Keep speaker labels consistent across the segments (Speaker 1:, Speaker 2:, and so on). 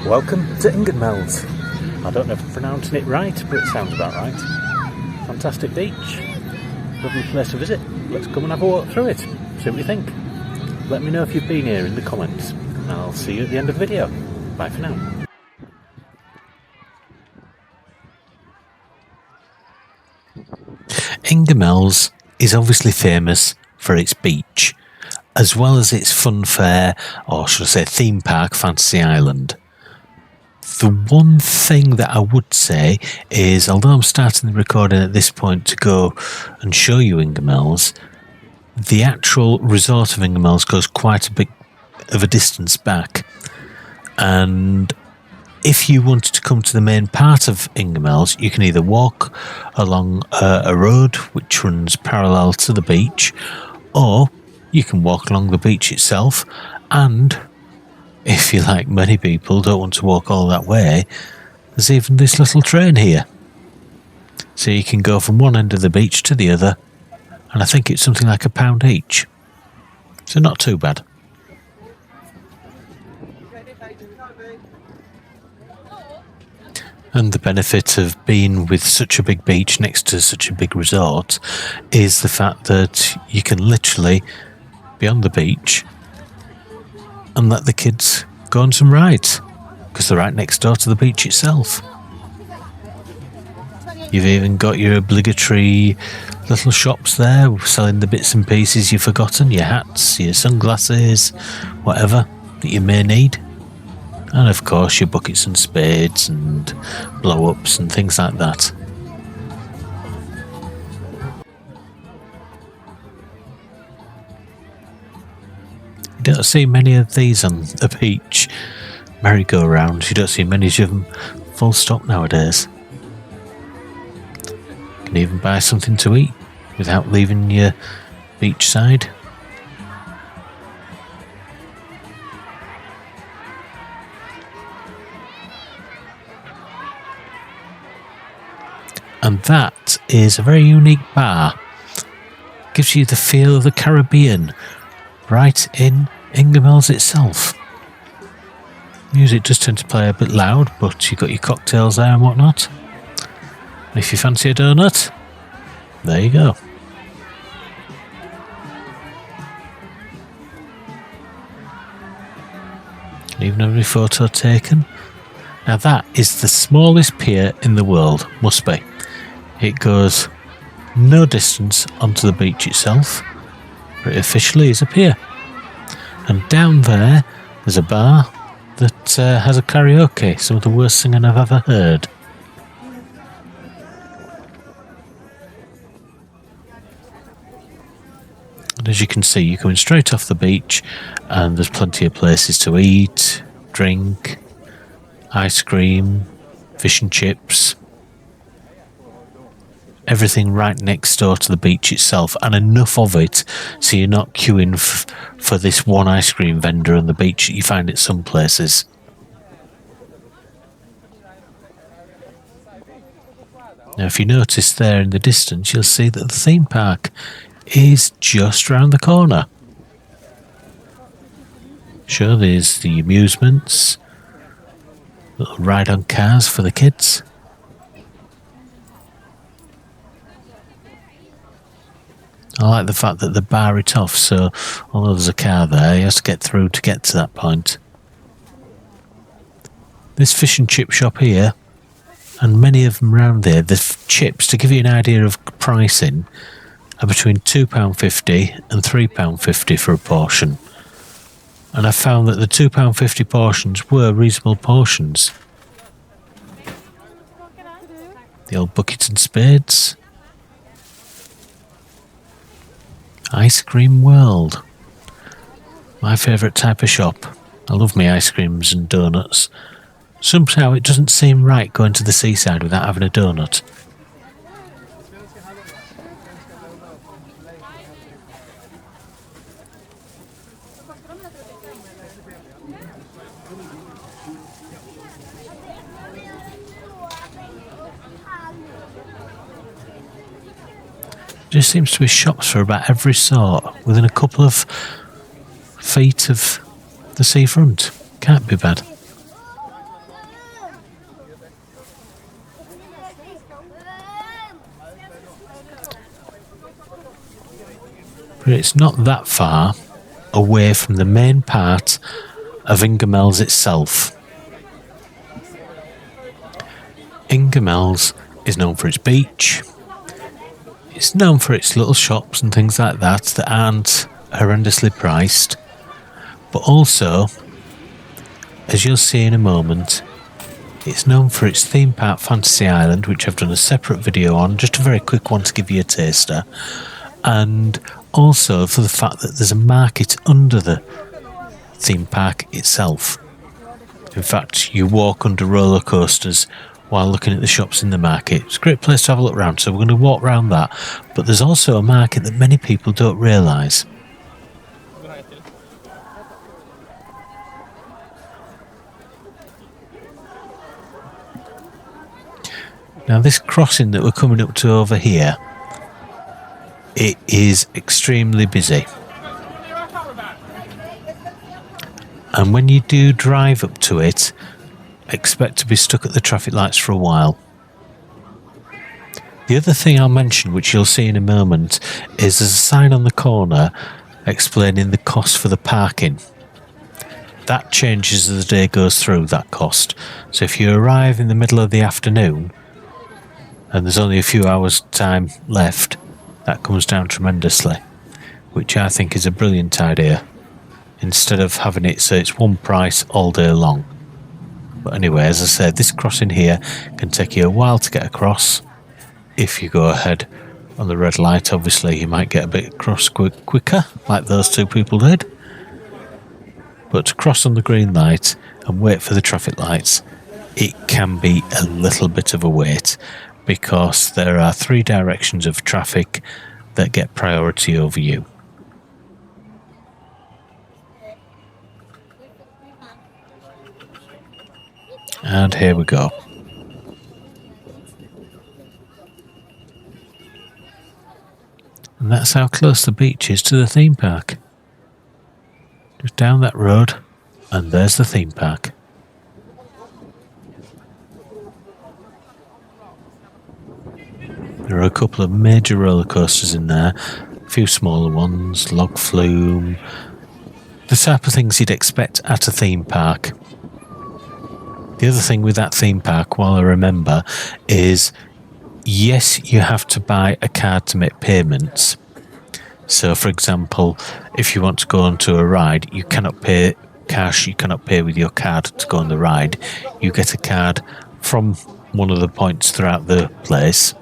Speaker 1: Welcome to Ingoldmells. I don't know if I'm pronouncing it right, but it sounds about right. Fantastic beach. Lovely place to visit. Let's come and have a walk through it. See what you think. Let me know if you've been here in the comments. I'll see you at the end of the video. Bye for now. Ingoldmells is obviously famous for its beach, as well as its fun fair, or should I say theme park, Fantasy Island. The one thing that I would say is, although I'm starting the recording at this point to go and show you Ingoldmells, the actual resort of Ingoldmells goes quite a bit of a distance back. And if you wanted to come to the main part of Ingoldmells, you can either walk along a road which runs parallel to the beach, or you can walk along the beach itself. And if you, like many people, don't want to walk all that way, there's even this little train here. So you can go from one end of the beach to the other, and I think it's something like £1 each. So not too bad. And the benefit of being with such a big beach next to such a big resort is the fact that you can literally be on the beach and let the kids go on some rides, because they're right next door to the beach itself. You've even got your obligatory little shops there selling the bits and pieces you've forgotten, your hats, your sunglasses, whatever that you may need. And of course your buckets and spades and blow-ups and things like that. You don't see many of these on the beach. Merry-go-rounds, you don't see many of them full stop nowadays. You can even buy something to eat without leaving your beach side. And that is a very unique bar. Gives you the feel of the Caribbean right in Ingoldmells itself. Music does tend to play a bit loud, but you've got your cocktails there and whatnot. And if you fancy a donut, there you go. Can even have a photo taken. Now that is the smallest pier in the world, must be. It goes no distance onto the beach itself, but it officially is a pier. And down there's a bar that has a karaoke, some of the worst singing I've ever heard. And as you can see, you're coming straight off the beach, and there's plenty of places to eat, drink, ice cream, fish and chips. Everything right next door to the beach itself, and enough of it so you're not queuing for this one ice cream vendor on the beach that you find at some places. Now if you notice there in the distance, you'll see that the theme park is just round the corner. Sure, there's the amusements, little ride on cars for the kids. I like the fact that they bar it off, so although there's a car there, he has to get through to get to that point. This fish and chip shop here, and many of them around there, the chips, to give you an idea of pricing, are between £2.50 and £3.50 for a portion. And I found that the £2.50 portions were reasonable portions. The old buckets and spades. Ice Cream World. My favourite type of shop. I love my ice creams and donuts. Somehow it doesn't seem right going to the seaside without having a donut. There seems to be shops for about every sort within a couple of feet of the seafront. Can't be bad. but it's not that far away from the main part of Ingoldmells itself. Ingoldmells is known for its beach. It's known for its little shops and things like that aren't horrendously priced. But also, as you'll see in a moment, it's known for its theme park Fantasy Island, which I've done a separate video on, just a very quick one to give you a taster. And also for the fact that there's a market under the theme park itself. In fact, you walk under roller coasters while looking at the shops in the market. It's a great place to have a look around, so we're going to walk around that. But there's also a market that many people don't realise. Now this crossing that we're coming up to over here, it is extremely busy. And when you do drive up to it, expect to be stuck at the traffic lights for a while. The other thing I'll mention, which you'll see in a moment, is there's a sign on the corner explaining the cost for the parking. That changes as the day goes through, that cost. So if you arrive in the middle of the afternoon and there's only a few hours time left, that comes down tremendously, which I think is a brilliant idea, instead of having it so it's one price all day long. But anyway, as I said, this crossing here can take you a while to get across. If you go ahead on the red light, obviously you might get a bit across quicker, like those two people did. But to cross on the green light and wait for the traffic lights, it can be a little bit of a wait, because there are 3 directions of traffic that get priority over you. And here we go. And that's how close the beach is to the theme park. Just down that road, and there's the theme park. There are a couple of major roller coasters in there, a few smaller ones, log flume, the type of things you'd expect at a theme park. The other thing with that theme park, while I remember, is yes, you have to buy a card to make payments. So, for example, if you want to go onto a ride, you cannot pay cash, you cannot pay with your card to go on the ride. You get a card from one of the points throughout the place,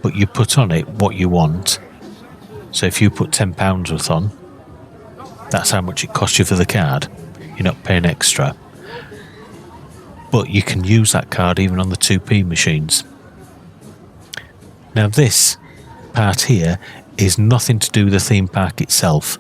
Speaker 1: but you put on it what you want. So if you put £10 worth on, that's how much it costs you for the card. You're not paying extra. But you can use that card even on the 2p machines. Now this part here is nothing to do with the theme park itself.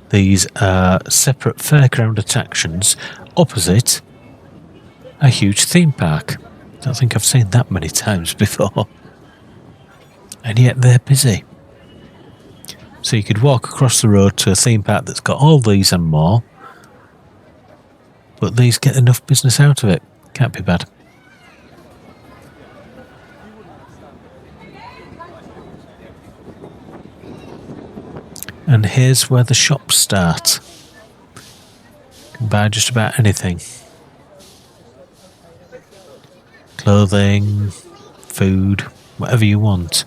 Speaker 1: These are separate fairground attractions opposite a huge theme park. I don't think I've seen that many times before. And yet they're busy. So you could walk across the road to a theme park that's got all these and more, but these get enough business out of it. Can't be bad. And here's where the shops start. You can buy just about anything. Clothing, food, whatever you want.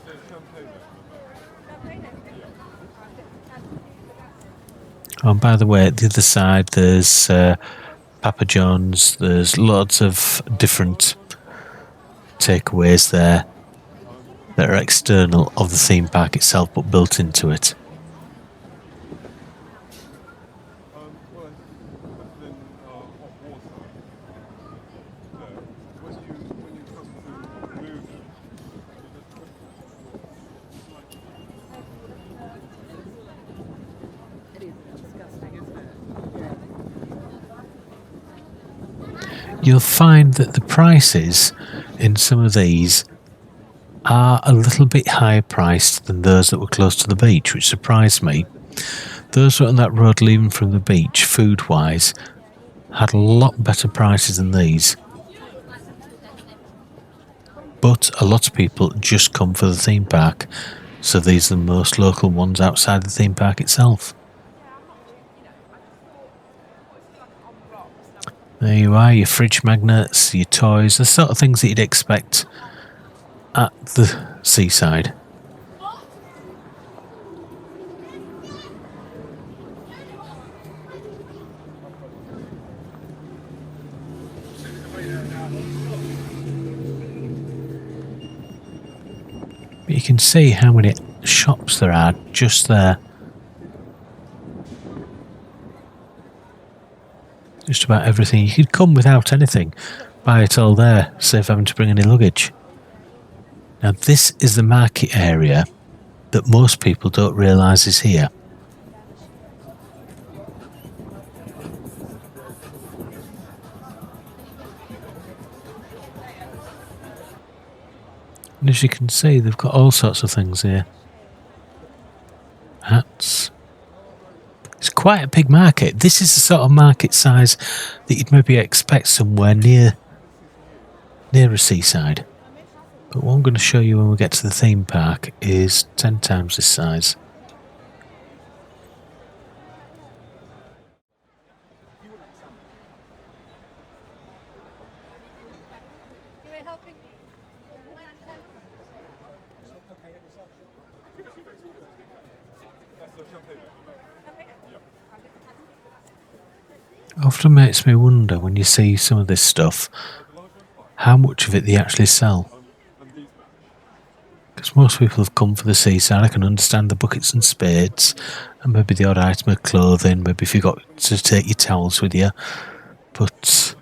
Speaker 1: Oh, and by the way, at the other side there's Papa John's, there's lots of different takeaways there that are external of the theme park itself but built into it. You'll find that the prices in some of these are a little bit higher priced than those that were close to the beach, which surprised me. Those were on that road leaving from the beach, food-wise, had a lot better prices than these. But a lot of people just come for the theme park, So these are the most local ones outside the theme park itself. There you are, your fridge magnets, your toys, the sort of things that you'd expect at the seaside. But you can see how many shops there are just there. Just about everything. You could come without anything, buy it all there, save having to bring any luggage. Now this is the market area that most people don't realise is here. And as you can see, they've got all sorts of things here. Hats. It's quite a big market. This is the sort of market size that you'd maybe expect somewhere near a seaside. But what I'm going to show you when we get to the theme park is 10 times this size. Often makes me wonder when you see some of this stuff, how much of it they actually sell. Because most people have come for the seaside. I can understand the buckets and spades, and maybe the odd item of clothing, maybe if you got to take your towels with you. But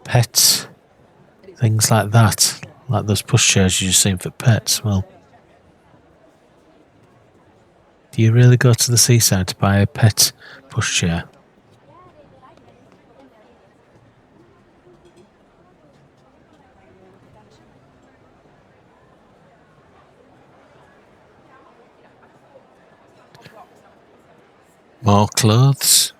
Speaker 1: pets, things like that, like those pushchairs you've seen for pets, well, do you really go to the seaside to buy a pet pushchair? More clothes.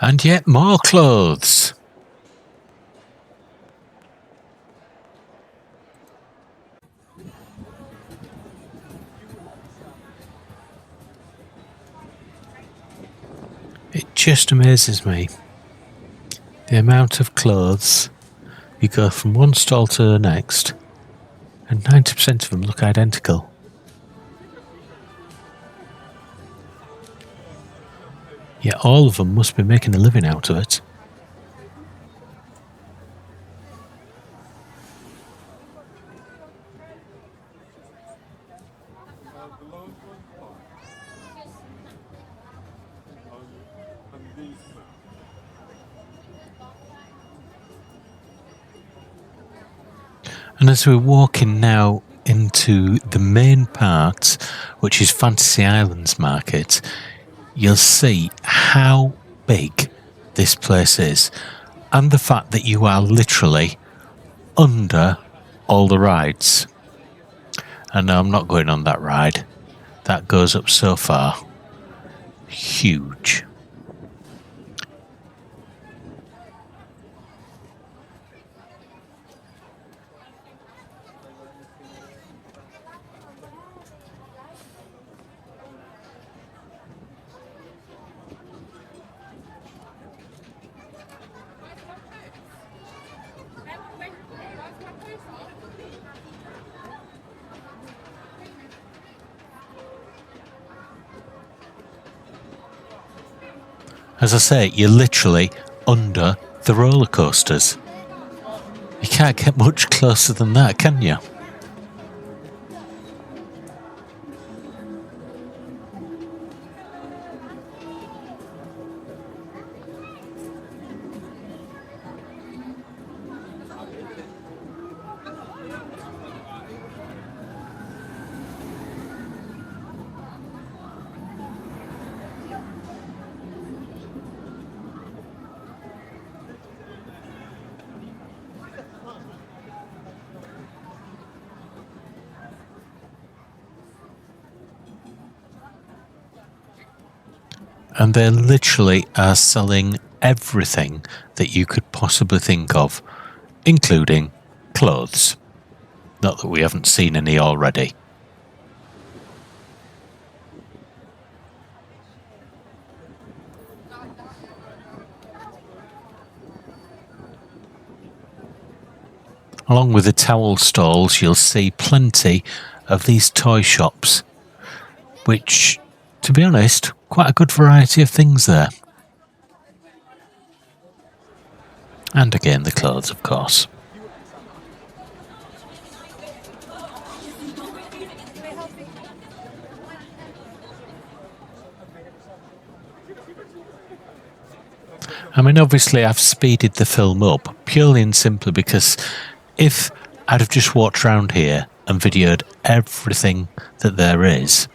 Speaker 1: And yet more clothes. It just amazes me. The amount of clothes. You go from one stall to the next, and 90% of them look identical. Yet all of them must be making a living out of it. And as we're walking now into the main part, which is Fantasy Islands Market, you'll see how big this place is, and the fact that you are literally under all the rides. And no, I'm not going on that ride. That goes up so far. Huge. As I say, you're literally under the roller coasters. You can't get much closer than that, can you? And they literally are selling everything that you could possibly think of, including clothes. Not that we haven't seen any already. Along with the towel stalls, you'll see plenty of these toy shops, which, to be honest, quite a good variety of things there. And again, the clothes, of course. I mean, obviously I've speeded the film up purely and simply because if I'd have just walked around here and videoed everything that there is,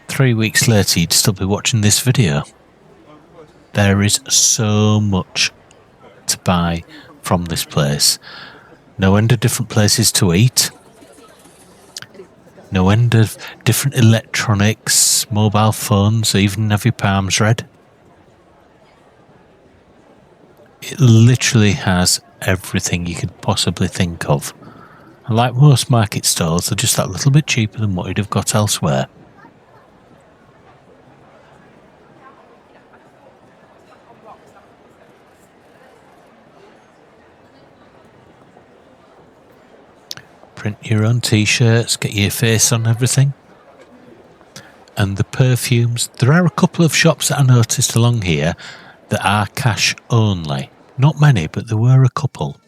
Speaker 1: 3 weeks later you'd still be watching this video. There is so much to buy from this place. No end of different places to eat. No end of different electronics, mobile phones, even have your palms read. It literally has everything you could possibly think of. And like most market stalls, they're just that little bit cheaper than what you'd have got elsewhere. Print your own t-shirts, get your face on everything. And the perfumes, there are a couple of shops that I noticed along here that are cash only. Not many, but there were a couple.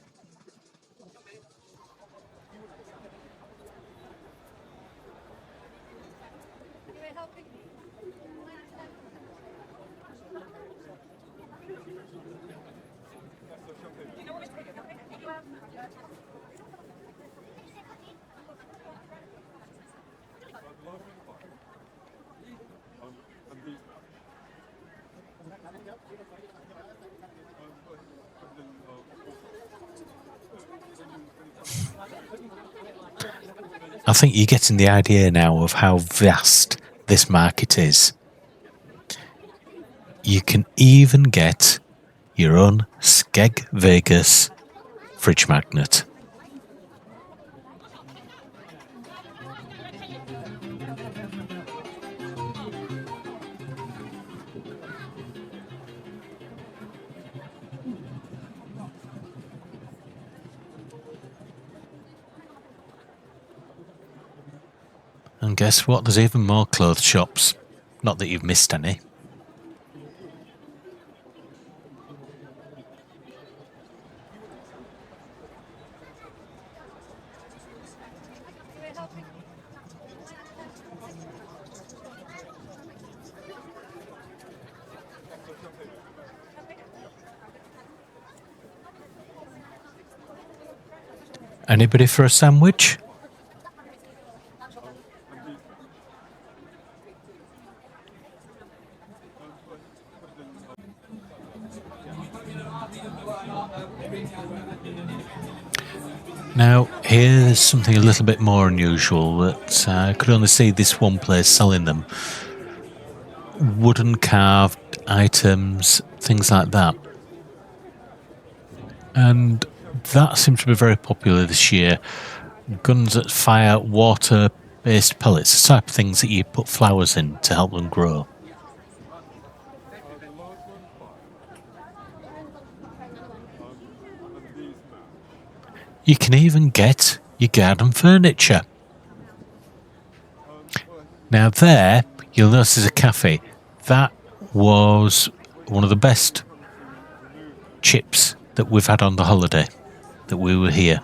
Speaker 1: I think you're getting the idea now of how vast this market is. You can even get your own Skeg Vegas fridge magnet. And guess what? There's even more clothes shops. Not that you've missed any. Anybody for a sandwich? Now, here's something a little bit more unusual that I could only see this one place selling them. Wooden carved items, things like that. And that seems to be very popular this year. Guns that fire water-based pellets, the type of things that you put flowers in to help them grow. You can even get your garden furniture. Now there, you'll notice there's a cafe. That was one of the best chips that we've had on the holiday that we were here.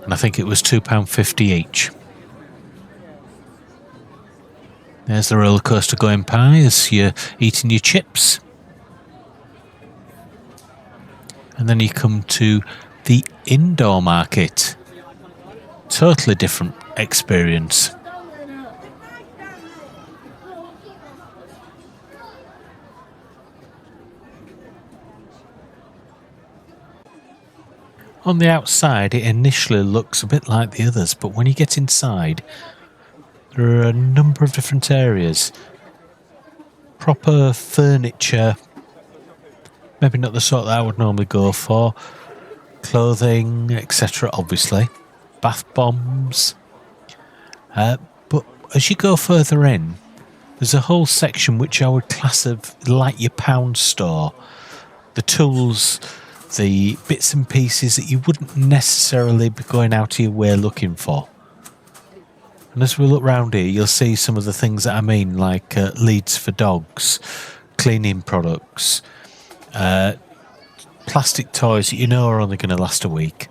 Speaker 1: And I think it was £2.50 each. There's the roller coaster going by as you're eating your chips. And then you come to the indoor market. Totally different experience. On the outside, it initially looks a bit like the others, but when you get inside, there are a number of different areas. Proper furniture maybe not the sort that I would normally go for. Clothing, etc. obviously. Bath bombs. But as you go further in, there's a whole section which I would class of like your pound store. The tools, the bits and pieces that you wouldn't necessarily be going out of your way looking for. And as we look round here, you'll see some of the things that I mean, like leads for dogs, cleaning products, plastic toys that you know are only going to last a week.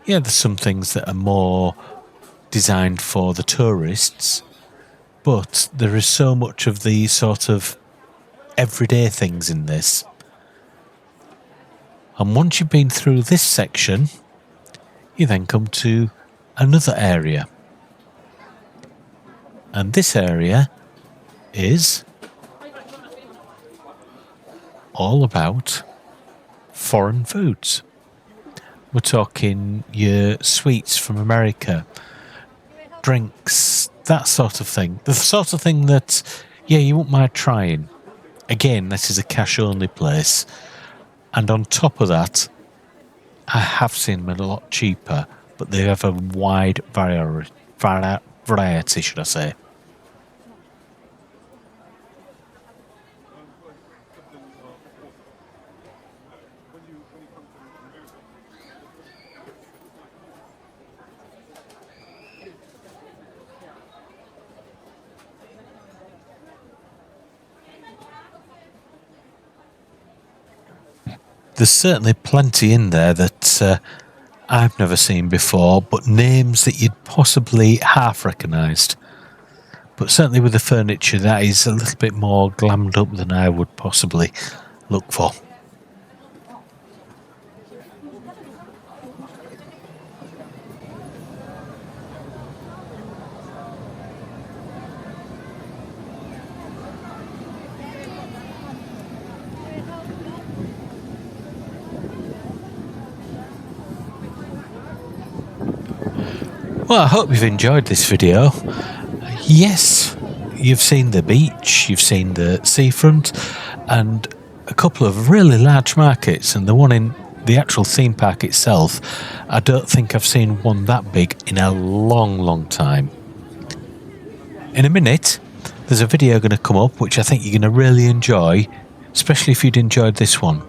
Speaker 1: Yeah, there's some things that are more designed for the tourists, but there is so much of the sort of everyday things in this. And once you've been through this section, you then come to another area. And this area is all about foreign foods. We're talking your sweets from America, drinks, that sort of thing. The sort of thing that, yeah, you won't mind trying. Again, this is a cash-only place. And on top of that, I have seen them a lot cheaper, but they have a wide variety, should I say. There's certainly plenty in there that I've never seen before, but names that you'd possibly half recognised. But certainly with the furniture, that is a little bit more glammed up than I would possibly look for. Well, I hope you've enjoyed this video. Yes, you've seen the beach, you've seen the seafront, and a couple of really large markets, and the one in the actual theme park itself, I don't think I've seen one that big in a long, long time. In a minute, there's a video going to come up which I think you're going to really enjoy, especially if you'd enjoyed this one.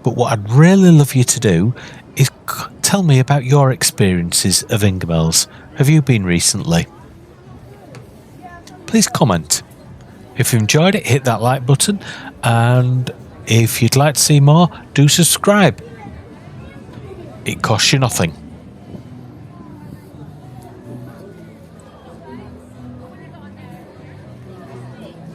Speaker 1: But what I'd really love you to do is tell me about your experiences of Ingoldmells. Have you been recently? Please comment. If you enjoyed it, hit that like button, and if you'd like to see more, do subscribe. It costs you nothing.